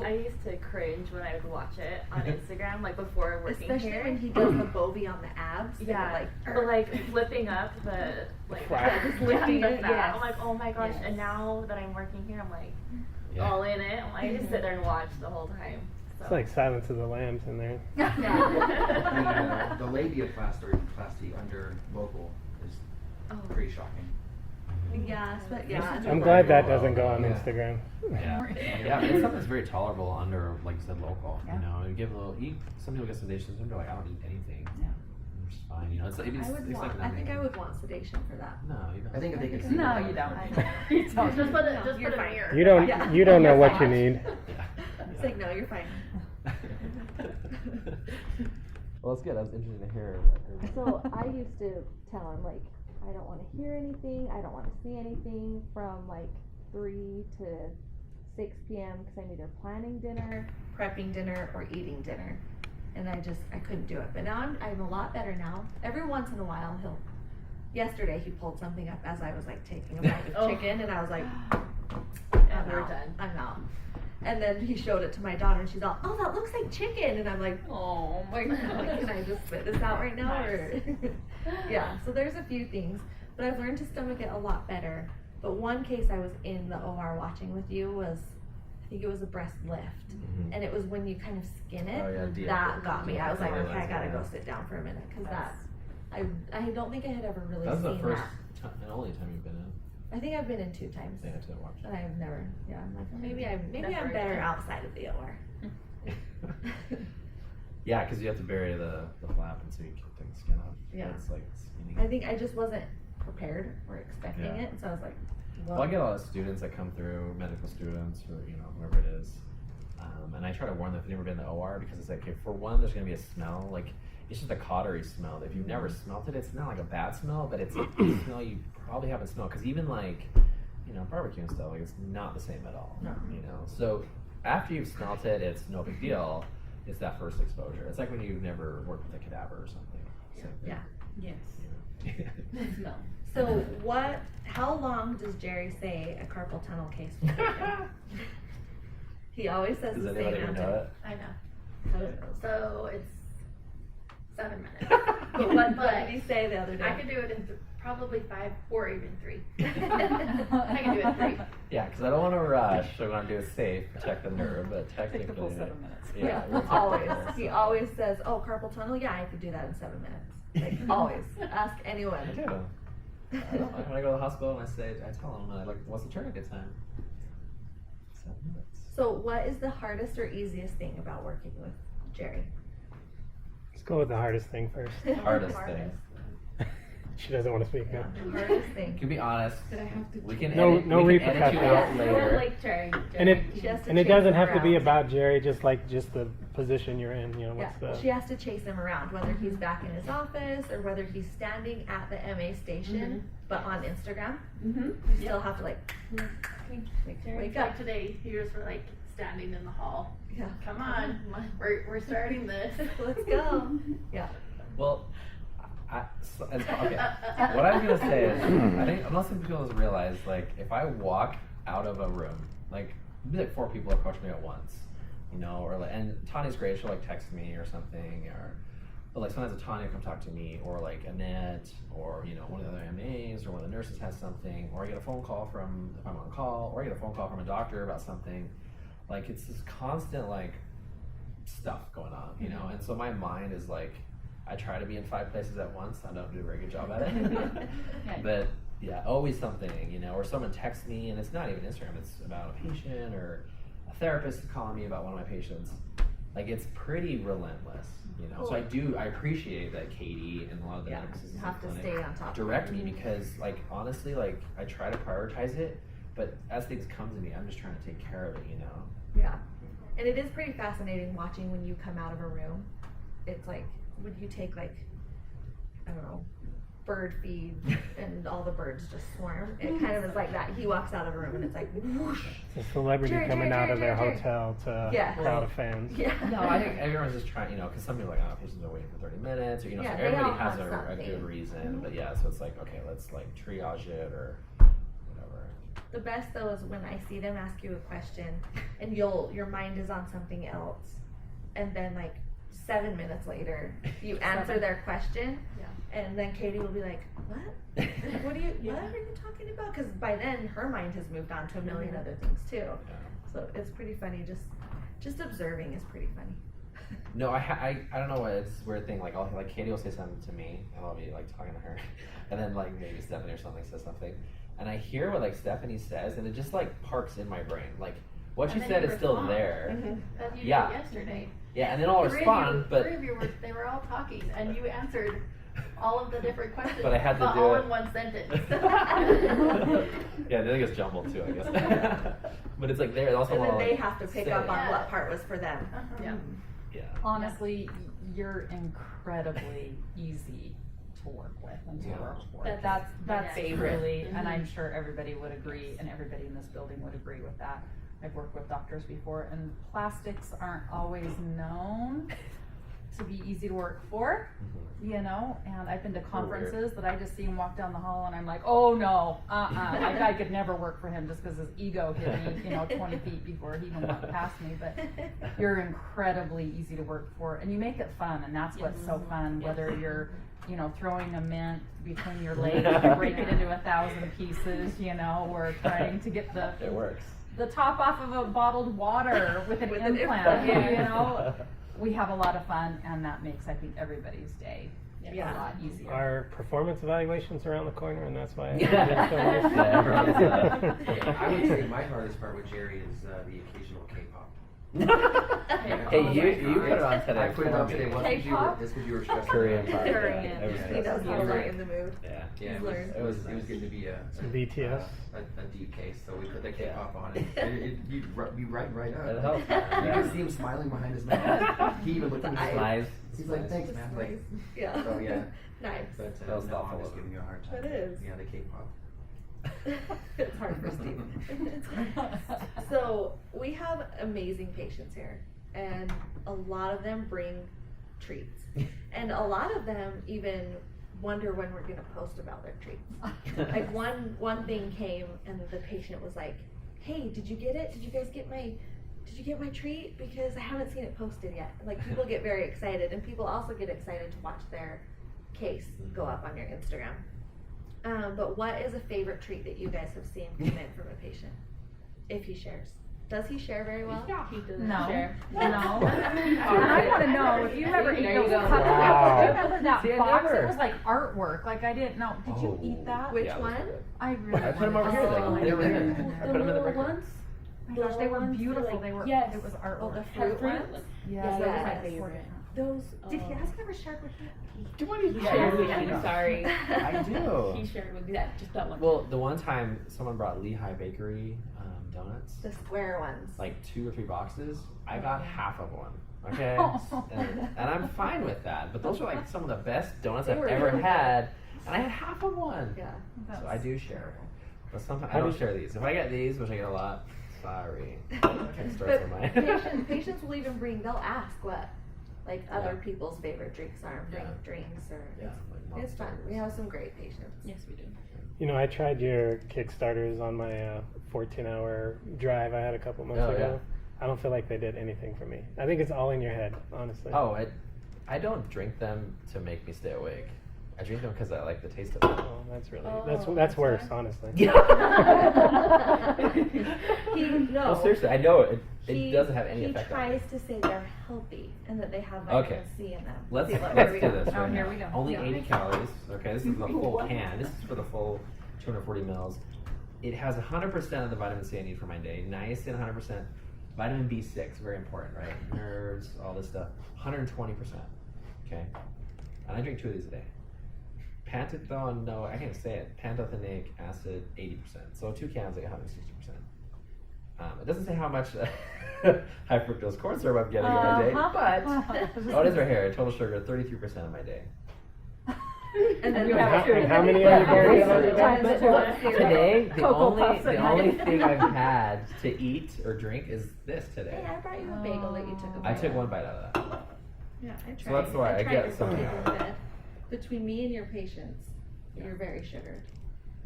I used to cringe when I would watch it on Instagram, like before working Especially here. when he does the Bovie on the abs. Yeah, They're but like flipping up the like Flap. just Lifting lifting the it, fat. yes. I'm like, oh my gosh! Yes. And now that I'm working here, I'm like Yeah. all in it. I just sit there and watch the whole time. So. It's like Silence of the Lambs in there. The labiaplasty under vocal is Oh. pretty shocking. Yes, but yeah. I'm glad that doesn't go on Yeah. Instagram. Yeah, yeah, it's something that's very tolerable under, like you said, local. Yeah. You know, you give a little eat. Some people get sedation, some people are like, I don't eat anything. Yeah. It's just fine. You know, it's I would want. I think I would want sedation for that. No, you don't. I think if they could see no, that, you that don't. would be- You don't. Just put No, a you're fine. mirror. You don't Yeah. you don't know You're what you fine. need. It's like, no, you're fine. Well, it's good. I was interested to hear. So I used to tell him like, I don't want to hear anything. I don't want to see anything from like 3 to 6 p.m. because I'm either planning dinner, prepping dinner, or eating dinner. And I couldn't do it. But now I'm a lot better now. Every once in a while yesterday he pulled something up as I was like taking a bite of Oh. chicken and I was like, And we're out. done. I'm out. And then he showed it to my daughter and she's all, oh, that looks like chicken. And I'm like, Oh my like, god. can I just spit this out right now? Or yeah, so there's a few things, but I've learned to stomach it a lot better. But one case I was in the OR watching with you was, I think it was a breast lift, Mhm. and it was when you kind of skin it, Oh, yeah, that got me. I was like, okay, I gotta Yeah. go sit down for a minute, because I don't think I had ever really That's the seen first that. and only time you've been in. I think I've been in 2 times, Yeah, to watch. and I've never, yeah, I'm like, well, maybe I'm Never better again. outside of the OR. Yeah, because you have to bury the flap and so you keep the skin up. Yeah. It's like skinny. I think I just wasn't prepared or expecting Yeah. it, and so I was like, Well, I get a lot of students that come through, medical students or, you know, whoever it is. And I try to warn them if they've never been in the OR because it's like, okay, for one, there's going to be a smell. Like, it's just a cautery smell. If you've never smelled it, it's not like a bad smell, but it's a smell you probably haven't smelled. Because even like, you know, barbecue and stuff, like, it's not the same at all. No. You know, so after you've smelled it, it's no big deal. It's that first exposure. It's like when you've never worked with a cadaver or something. Same thing. yeah. Yes. No. So how long does Jerry say a carpal tunnel case will take him? He always says Does the same anybody even know answer. it? I know. So, So it's 7 minutes. but what did he say the other day? I could do it in probably 5 or even 3. I can do it in 3. Yeah, because I don't want to rush. I want to do it safe, protect the nerve, but Take the technically. full 7 minutes. Yeah, we'll take always. the full He 7. always says, "Oh, carpal tunnel. Yeah, I could do that in 7 minutes." Like always. Ask anyone. I do. I don't know. When I go to the hospital and I tell them, like, what's the tourniquet time? 7 minutes. So, what is the hardest or easiest thing about working with Jerry? Let's go with the hardest thing first. Hardest thing. She doesn't want to speak Yeah, up. the hardest thing. To be honest, Did I have to? we can No- edit, no we can edit you out repercussions. later. Like Jerry. And it She has to and it chase doesn't him have to be around. about Jerry, just the position you're in. You know, Yeah, what's she has to chase him around, whether he's back in his office or whether he's standing at the MA station, but on Instagram. Mm-hmm. You still have to like Jerry's wake up. like today, he was like standing in the hall. Yeah. Come on, we're starting this. Let's go. Yeah. Well, okay. What I was gonna say is, I think most people don't realize, like, if I walk out of a room, like, maybe like 4 people approach me at once, you know, or like, and Tanya's great, she'll like text me or something, but like sometimes Tanya will come talk to me, or like Annette, or you know, one of the other MAs, or one of the nurses has something, or I get a phone call from, if I'm on call, or I get a phone call from a doctor about something. Like, it's this constant like stuff going on, you know, and so my mind is like, I try to be in 5 places at once. I don't do a very good job at it. But yeah, always something, you know, or someone texts me, and it's not even Instagram, it's about a patient or a therapist calling me about one of my patients. Like, it's pretty relentless, you know. So I appreciate that Katie and a lot of the Yeah, nurses you in have the to clinic stay on top of direct it. me, because like honestly, like I try to prioritize it, but as things come to me, I'm just trying to take care of it, you know. Yeah. And it is pretty fascinating watching when you come out of a room. It's like, would you take like, I don't know, bird feed and all the birds just swarm? It kind of is like that. He walks out of a room and it's like whoosh. It's a celebrity Jerry, coming Jerry, out of their Jerry, hotel to Yeah. a crowd of fans. Yeah. No, I think everyone's just trying, you know, because some people are like, oh, patients are waiting for 30 minutes, or, you know, Yeah, so they everybody all has have a something. good reason. But yeah, so it's like, okay, let's like triage it or whatever. The best though is when I see them ask you a question and your mind is on something else, and then like 7 minutes later you answer their question, and then Katie will be like, what? Like, what are you talking about? Because by then her mind has moved on to a million other things too. So it's pretty funny. Just observing is pretty funny. No, I don't know what, it's this weird thing. Like, like Katie will say something to me, and I'll be like talking to her, and then like maybe Stephanie or something says something, and I hear what like Stephanie says, and it just like parks in my brain. Like what she And then said you is still respond. there. As you Yeah. did yesterday. Yeah, and then I'll respond, but 3 of you were, they were all talking, and you answered all of the different questions, But I had to do all it. in one sentence. yeah, I think it's jumbled too, I guess. But it's like there. Also, And then I'll, they like, have to pick say up it. on what part was for them. Yeah. Yeah. Honestly, you're incredibly easy to work with and to Yeah. work for. That's That's my favorite. really, and Mhm. I'm sure everybody would agree, and everybody in this building would agree with that. I've worked with doctors before, and plastics aren't always known to be easy to work for, you know, and I've been to conferences that I just see him walk down the hall and I'm like, oh no, like I could never work for him just because his ego hit me, you know, 20 feet before he even walked past me, but you're incredibly easy to work for, and you make it fun, and that's what's so fun, whether you're, you know, throwing a mint between your legs to break it into 1,000 pieces, you know, or trying to get It works. the top off of a bottled water with an With an implant, implant. you know. We have a lot of fun, and that makes, I think, everybody's day Yeah. a lot easier. Our performance evaluations around the corner, and that's why. Yeah. Yeah, everyone's, I would say my hardest part with Jerry is the occasional K-pop. Hey, you put it on today. I put it on for me. today. Well, K-pop? that's because you were stressed. Korean pop. Korean. It was He stressful. does sound right in the mood. Yeah. Yeah, He's it was, learned. it was getting to be a BTS. deep case, so we put the K-pop on it. You'd be right up. It helps. You Yeah. could see him smiling behind his mask. He even looked at me. The Smiles. He's like, thanks, man. Like, Yeah. so yeah. Nice. But That was no, thoughtful I'm just of him. giving you a hard time. It is. Yeah, the K-pop. It's hard for Steve. So we have amazing patients here, and a lot of them bring treats, and a lot of them even wonder when we're gonna post about their treats. Like one thing came and the patient was like, "Hey, did you get it? Did you guys get my treat? Because I haven't seen it posted yet." Like people get very excited, and people also get excited to watch their case go up on your Instagram. But what is a favorite treat that you guys have seen come in from a patient? If he shares. Does he share very well? He doesn't No. share. No. And I want to know if you ever ate There those you go. cupcakes. Wow. Do you remember that See, I box? never- It was like artwork. Like I didn't know. Did you eat that? Which Yeah, it was one? good. I really. I put them over wanted here. to. They were in. I The put them in the little break room. ones. Oh my gosh, they were ones, beautiful. like, They were. yes. It was Oh, artwork. the Had fruit ones? Yes, Yes. that was my favorite. Those. Did he ask ever shared with you? He Yeah, shared you with do. me. I'm sorry. I do. He shared with me that just that one. Well, the one time someone brought Lehigh Bakery donuts, The square ones. like 2 or 3 boxes, I got half of one. Okay, Oh. and I'm fine with that. But those were like some of the best donuts They I've were ever really had, and I had half of one. Yeah. So I do share, but sometimes I How don't did- share these. If I get these, which I get a lot, sorry. Okay, starts But with mine. patients will even they'll ask what like other Yeah. people's favorite drinks are, bring Yeah. drinks or Yeah, like it's fun. Monsters. We have some great patients. yes, we do. You know, I tried your Kickstarters on my 14-hour drive I had a couple months Oh, ago. I don't feel like they did anything for me. I think it's all in your head, honestly. Oh, I don't drink them to make me stay awake. I drink them because I like the taste of them. Oh, that's really Oh, that's that's worse, why? honestly. No, seriously, I know it He- doesn't have any he effect on tries me. to say they're healthy and that they have Okay. vitamin C in them. Let's See, look, let's here do we go. this Oh, right here now. we go. Only Yeah. 80 calories. Okay, this is the full can. This is for the full 240 mils. It has 100% of the vitamin C I need for my day. Niacin 100%. Vitamin B6, very important, right? Nerves, all this stuff. 120%. Okay, and I drink 2 of these a day. Pantothenol, no, I can't say it. Pantothenic acid, 80%. So 2 cans, like 160%. It doesn't say how much high fructose corn syrup I'm getting in my day, but oh, it is right here. Total sugar, 33% of my day. And then You the have rest- and how many are you carrying on your Times day? it to Today, the Cocoa only Puffs the at only night. thing I've had to eat or drink is this Hey, today. I brought you a bagel that you took a I bite took of. one bite out of that. Yeah, I tried. So that's why I tried get your some cookies now. in bed. Between me and your patients, you're very sugared.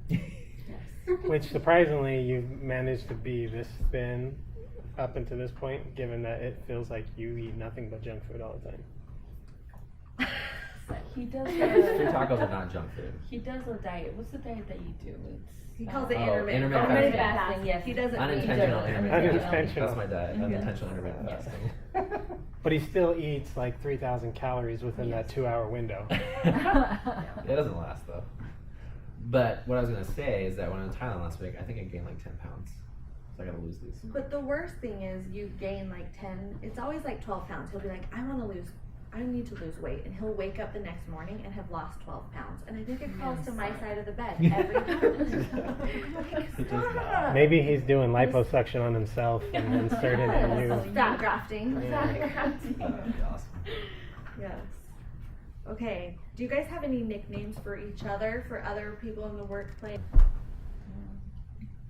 Yes. Which surprisingly, you've managed to be this thin up until this point, given that it feels like you eat nothing but junk food all the time. He does. Free tacos are not junk food. He does a diet. What's the diet that you do? It's He calls it Oh, intermittent intermittent fasting. fasting, yes. He doesn't Unintentional mean intermittent Unintentional. fasting. That's my diet. Mhm. Unintentional intermittent Yes. fasting. But he still eats like 3,000 calories within that 2-hour window. It doesn't last though. But what I was gonna say is that when I was in Thailand last week, I think I gained like 10 pounds. So I gotta lose these. But the worst thing is you gain like 10, it's always like 12 pounds. He'll be like, I need to lose weight. And he'll wake up the next morning and have lost 12 pounds. And I think it crawls to my side of the bed every time. Like, It does not. stop. Maybe he's doing liposuction on himself and inserting it in you. Fat grafting. That'd be awesome. Yes. Okay. Do you guys have any nicknames for each other, for other people in the workplace?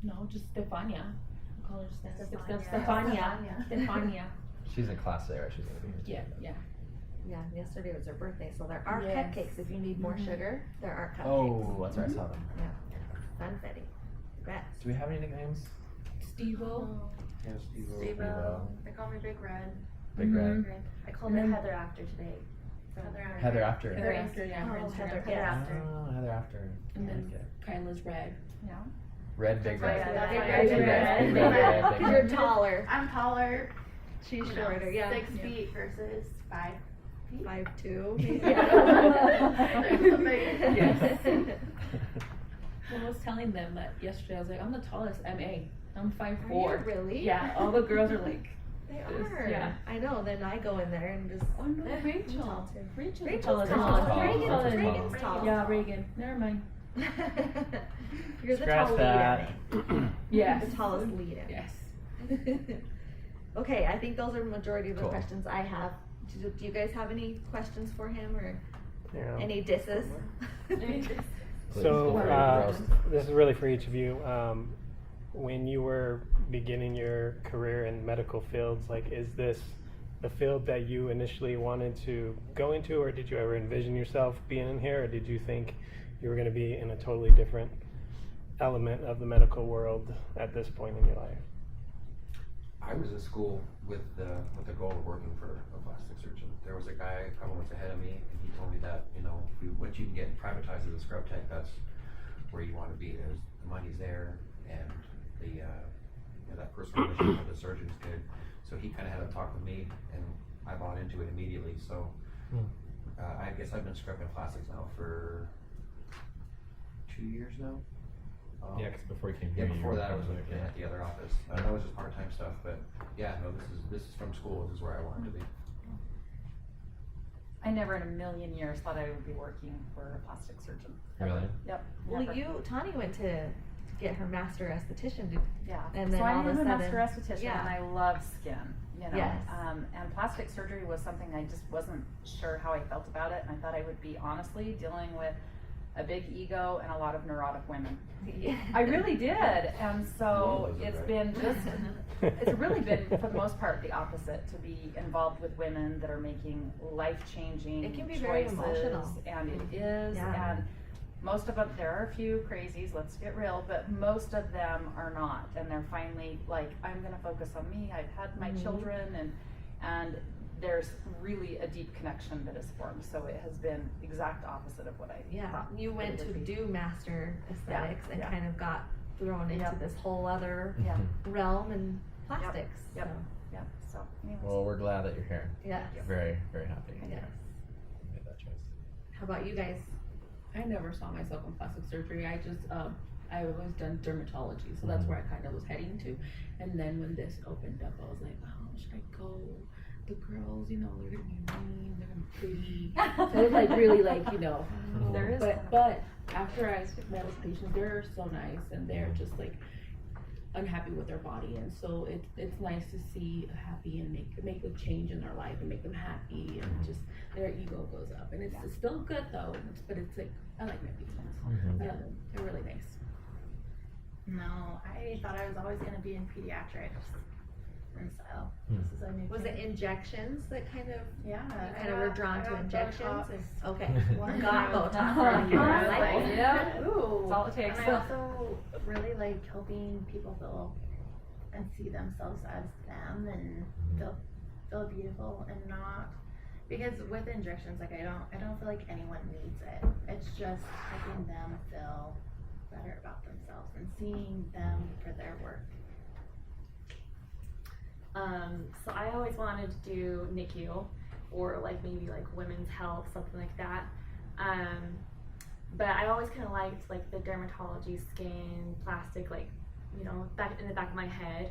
no, just Stefania. I call her Stefania. Stefania. Stefania. She's in class today, right? She's gonna be here. Yeah, yeah. Yeah, yesterday was her birthday, so there are Yes. cupcakes. If you need more sugar, there are cupcakes. Oh, that's right. I saw them. Funfetti. Best. Do we have any nicknames? Steve-O. Yeah, Steve-O. They call me Big Red. Big Red. I called her Heather after today. Heather after. Heather after, yeah. her Oh, Instagram. Heather, Heather yeah. after. Oh, Heather after. And I then like it. Kyla's red. Yeah. Red, big red. Yeah, that's Big why red, I big did red, red. big red, big You're red. taller. I'm taller. She's you know, shorter, yeah. 6 Yeah. feet versus 5 feet. 5'2". Yes. Well, I was telling them that yesterday. I was like, I'm the tallest MA. I'm 5'4". Really? Yeah, all the girls are like, They Just- are. yeah. I know. Then I go in there and just. oh no, I'm Rachel. tall too. Rachel's the Rachel's tallest. tall. tall. Reagan's Reagan's tall. Yeah, Reagan. Never mind. You're the Scratch tall that. lead Yes. The tallest lead Yes. Okay, I think those are the majority of the Cool. questions I have. Do you guys have any questions for him or Yeah. any disses? So Please, roast. this is really for each of you. When you were beginning your career in medical fields, like, is this the field that you initially wanted to go into, or did you ever envision yourself being in here, or did you think you were going to be in a totally different element of the medical world at this point in your life? I was in school with the goal of working for a plastic surgeon. There was a guy a couple months ahead of me, and he told me that, you know, what you can get privatized as a scrub tech, that's where you want to be. There's the money's there, and the you know, that personal relationship with the surgeon is good. So he kind of had a talk with me, and I bought into it immediately. So I guess I've been scrubbing plastics now for 2 years now. Yeah, because before you came Yeah, here, you before were that I was kind of working at the other office. That was just part-time stuff, but yeah, no, this is from school. This is where I wanted to be. I never in a million years thought I would be working for a plastic surgeon. Really? Yep. Well, never. Tani went to get her master esthetician to Yeah. and then so I all am of a a sudden, master esthetician, yeah. and I love skin. You know, Yes. And plastic surgery was something I just wasn't sure how I felt about it, and I thought I would be honestly dealing with a big ego and a lot of neurotic women. Yeah. I really did, and so Yeah, it's right. been just, it's really been for the most part the opposite, to be involved with women that are making life-changing It can be choices, very emotional. and it is, Yeah. and most of them, there are a few crazies, let's get real, but most of them are not, and they're finally like, I'm gonna focus on me, I've had my children, and there's really a deep connection that is formed, so it has been exact opposite of what I Yeah, thought you it went to would be. do master aesthetics and yeah. kind of got thrown into Yep. this whole other Yeah, realm in plastics. Yep. So, yeah, so anyways. Well, we're glad that you're here. yes. Very, very happy. Yes. Made that choice. How about you guys? I never saw myself in plastic surgery. I just, I've always done dermatology, so that's where I kind of was heading to. And then when this opened up, I was like, oh, should I go? The girls, you know, they're gonna be mean, they're gonna be pretty. So it was like really like, you know, There is but after I met with patients, they're so nice and they're just like unhappy with their body, and so it's nice to see a happy and make a change in their life and make them happy, and just their ego goes up, and it's still good though, but it's like I like my patients. They're really nice. No, I thought I was always gonna be in pediatrics. And so, this is a new Was it thing. injections that kind of Yeah. you kind of were drawn to injections? Botox. Okay. One Got year. Botox. Yeah. I like it. Yeah. Ooh. That's all it takes. And I also really like helping people feel and see themselves as them and feel beautiful and not, because with injections, like I don't feel like anyone needs it. It's just helping them feel better about themselves and seeing them for their work. So I always wanted to do NICU or like maybe like women's health, something like that. But I always kind of liked like the dermatology, skin, plastic, like, you know, back in the back of my head.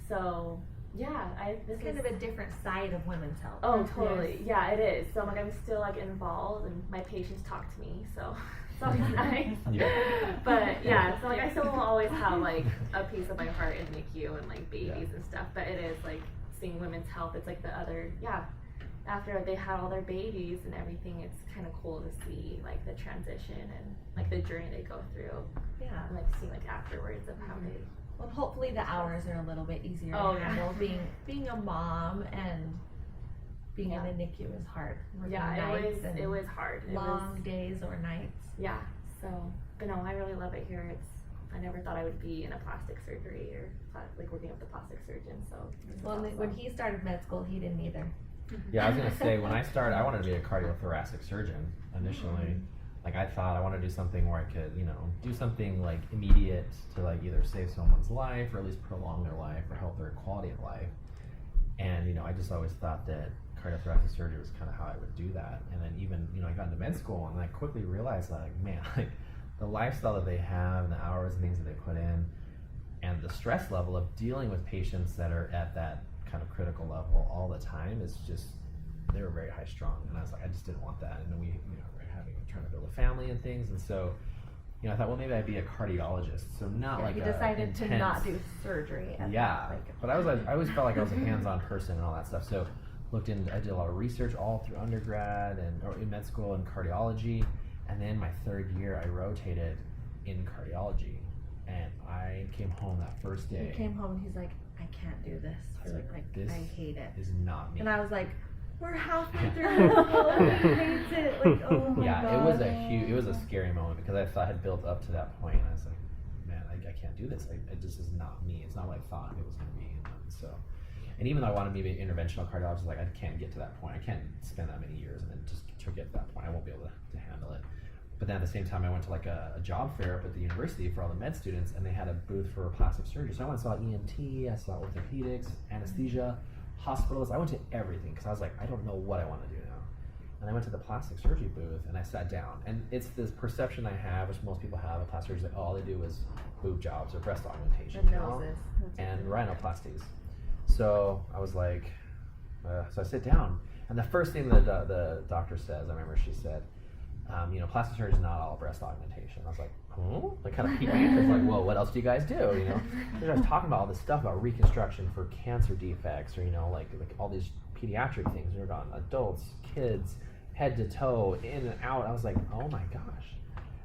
So yeah, this It's kind is of a different side of women's health. oh totally, yeah, it is. So like I'm still like involved, and my patients talk to me, so it's always nice. Yeah. But yeah, so like I still will always have like a piece of my heart in NICU and like babies and stuff. But it is like seeing women's health. It's like the other, yeah. After they had all their babies and everything, it's kind of cool to see like the transition and like the journey they go through, Yeah. and like see like afterwards of how they. Well, hopefully the hours are a little bit easier Oh, to yeah. handle. Being a mom and being in the NICU is hard. Working Yeah, nights it and was hard. It long was, days or nights. yeah. So, but no, I really love it here. I never thought I would be in a plastic surgery or like working with the plastic surgeon. So. this is Well, awesome. when he started med school, he didn't either. Yeah, I was gonna say, when I started, I wanted to be a cardiothoracic surgeon initially. Like I thought I wanted to do something where I could, you know, do something like immediate to like either save someone's life or at least prolong their life or help their quality of life. And, you know, I just always thought that cardiothoracic surgery was kind of how I would do that. And then even, you know, I got into med school and I quickly realized that, like, man, like the lifestyle that they have and the hours and things that they put in and the stress level of dealing with patients that are at that kind of critical level all the time is just, they were very high strung. And I was like, I just didn't want that. And then we, you know, trying to build a family and things, and so, you know, I thought, well, maybe I'd be a cardiologist, so not Yeah, like he a decided to intense- not do surgery. And yeah, like, but I always felt like I was a hands-on person and all that stuff. So I did a lot of research all through undergrad or in med school in cardiology, and then my third year I rotated in cardiology, and I came home that first day. he came home and he's like, I can't do this. I was like, this I hate it. is not me. And I was like, we're halfway through this school and he hates it. Like, oh my Yeah, god. it was a scary moment because I thought I had built up to that point, and I was like, man, I can't do this. It just is not me. It's not what I thought it was going to be. So, and even though I wanted to be an interventional cardiologist, like I can't get to that point. I can't spend that many years and then just to get to that point. I won't be able to handle it. But then at the same time, I went to like a job fair up at the university for all the med students, and they had a booth for plastic surgery. So I went and saw ENT, I saw orthopedics, anesthesia, hospitals. I went to everything because I was like, I don't know what I want to do now. And I went to the plastic surgery booth and I sat down. And it's this perception I have, which most people have, of plastic surgery, like, oh, all they do is boob jobs or breast augmentation, The you know? noses. And rhinoplasties. So I was like, so I sit down, and the first thing the doctor says, I remember she said, plastic surgery is not all breast augmentation. I was like, huh? Like kind of piqued my interest, like, well, what else do you guys do? You know, because I was talking about all this stuff about reconstruction for cancer defects, or like all these pediatric things. We're on adults, kids, head to toe, in and out. I was like, oh my gosh.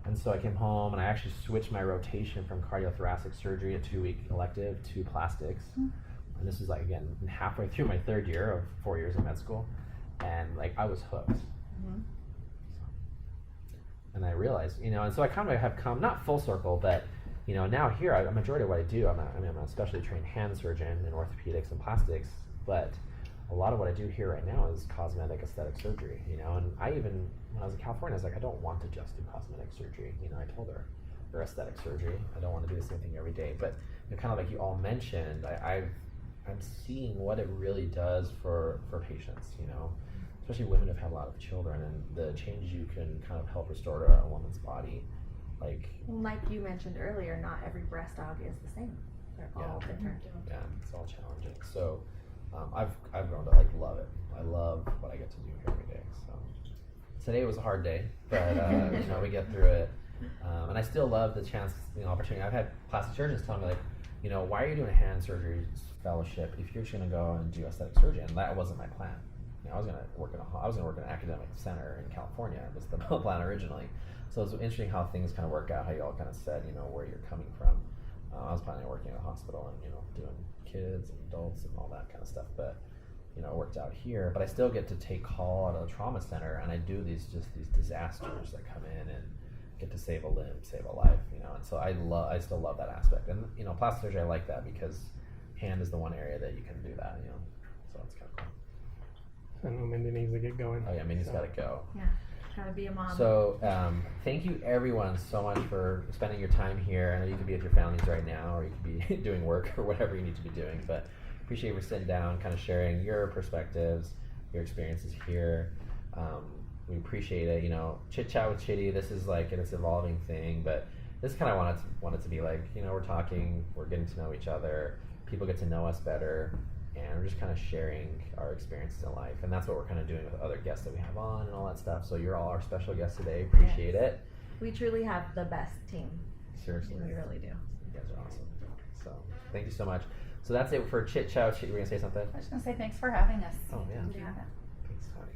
And so I came home and I actually switched my rotation from cardiothoracic surgery, a 2-week elective, to plastics. And this was like, again, halfway through my 3rd year of 4 years of med school. And like, I was hooked. And I realized, and so I kind of have come, not full circle, but, now here, a majority of what I do, I'm a specially trained hand surgeon in orthopedics and plastics, but a lot of what I do here right now is cosmetic aesthetic surgery, and I even, when I was in California, I was like, I don't want to just do cosmetic surgery. I told her, or aesthetic surgery, I don't want to do the same thing every day. But kind of like you all mentioned, I'm seeing what it really does for patients, especially women who've had a lot of children, and the changes you can kind of help restore to a woman's body. Like you mentioned earlier, not every breast aug is the same. They're all different. Yeah, it's all challenging. So I've grown to like love it. I love what I get to do here every day. So today was a hard day, but we get through it. And I still love the chance, opportunity. I've had plastic surgeons tell me like, why are you doing a hand surgery fellowship if you're just going to go and do aesthetic surgery? And that wasn't my plan. I was going to work in an academic center in California. It was the plan originally. So it's interesting how things kind of work out, how you all kind of said, where you're coming from. I was planning on working in a hospital and, doing kids and adults and all that kind of stuff. But, it worked out here. But I still get to take call at a trauma center, and I do these disasters that come in and get to save a limb, save a life, And so I still love that aspect. And, plastic surgery, I like that because hand is the one area that you can do that, So it's kind of cool. I know Mindy needs to get going. Oh yeah, Mindy's got to go. Yeah, gotta be a mom. So thank you everyone so much for spending your time here. I know you could be with your families right now, or you could be doing work or whatever you need to be doing, but appreciate you sitting down, kind of sharing your perspectives, your experiences here. We appreciate it. Chit Chat with Chiddy, this is like an evolving thing, but this kind of wanted to be like, we're talking, we're getting to know each other, people get to know us better, and we're just kind of sharing our experiences in life. And that's what we're kind of doing with other guests that we have on and all that stuff. So you're all our special guests today. Appreciate it. We truly have the best team. Seriously. We really do. You guys are awesome. So thank you so much. So that's it for Chit Chat. You were going to say something? I was going to say thanks for having us. Oh, yeah. Yeah. Thanks, honey.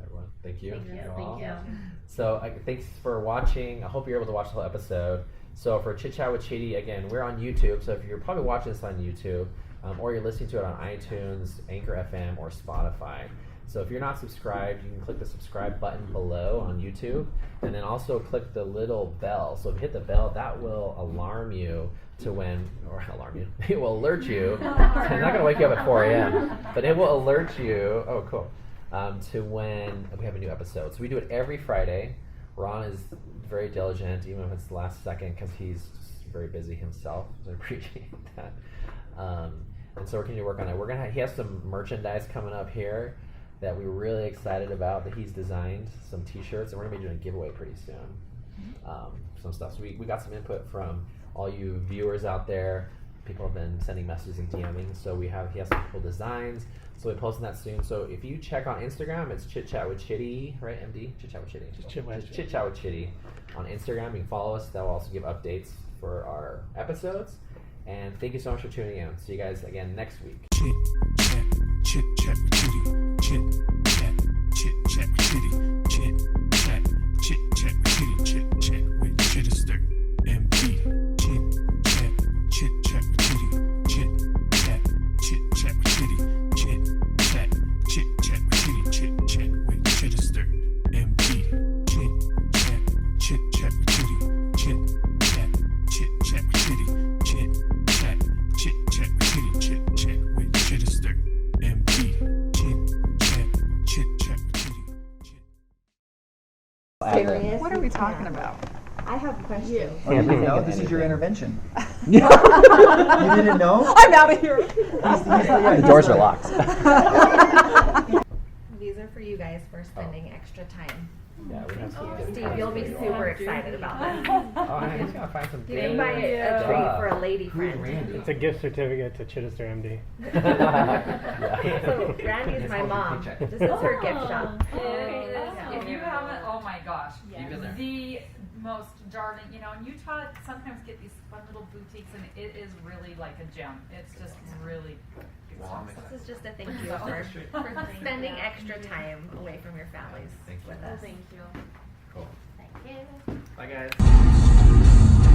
Everyone, thank you. Thank you. all. Thank you. So thanks for watching. I hope you're able to watch the whole episode. So for Chit Chat with Chiddy, again, we're on YouTube. So if you're probably watching this on YouTube, or you're listening to it on iTunes, Anchor FM, or Spotify. So if you're not subscribed, you can click the subscribe button below on YouTube, and then also click the little bell. So if you hit the bell, that will alarm you to when, or alarm you, it will alert you. I'm not going to wake you up at 4 a.m., but it will alert you, oh cool, to when we have a new episode. So we do it every Friday. Ron is very diligent, even if it's the last second, because he's very busy himself, so I appreciate that. And so we're going to work on it. He has some merchandise coming up here that we're really excited about that he's designed, some t-shirts, and we're going to be doing a giveaway pretty soon. Some stuff. So we got some input from all you viewers out there. People have been sending messages and DMing, so he has some cool designs. So we'll be posting that soon. So if you check on Instagram, it's Chit Chat with Chiddy, right, MD? Chit Chat with Chiddy. Just Chit Chat with Chiddy on Instagram. You can follow us. That will also give updates for our episodes. And thank you so much for tuning in. See you guys again next week. Chit chat, chit chat with Chiddy. Chit chat, chit chat with Chiddy. Chit chat, chit chat with Chiddy. Chit chat with Chidester. MD. Chit chat, chit chat with Chiddy. Chit chat. serious. What are we talking about? I have questions. Oh, you didn't know? This is your intervention. You didn't know? I'm out of here. The doors are locked. These are for you guys for spending extra time. Yeah, we have some. Steve, you'll be super excited about this. Oh, I just gotta find some. You can buy a treat for a lady friend. It's a gift certificate to Chidester MD. So Randy's my mom. This is her gift shop. If you haven't, oh my gosh. You've been there. The most darling, you know, in Utah, sometimes get these fun little boutiques and it is really like a gem. It's just really This is just a thank you for spending extra time away from your families with us. Thank you. Cool. Thank you. Bye, guys.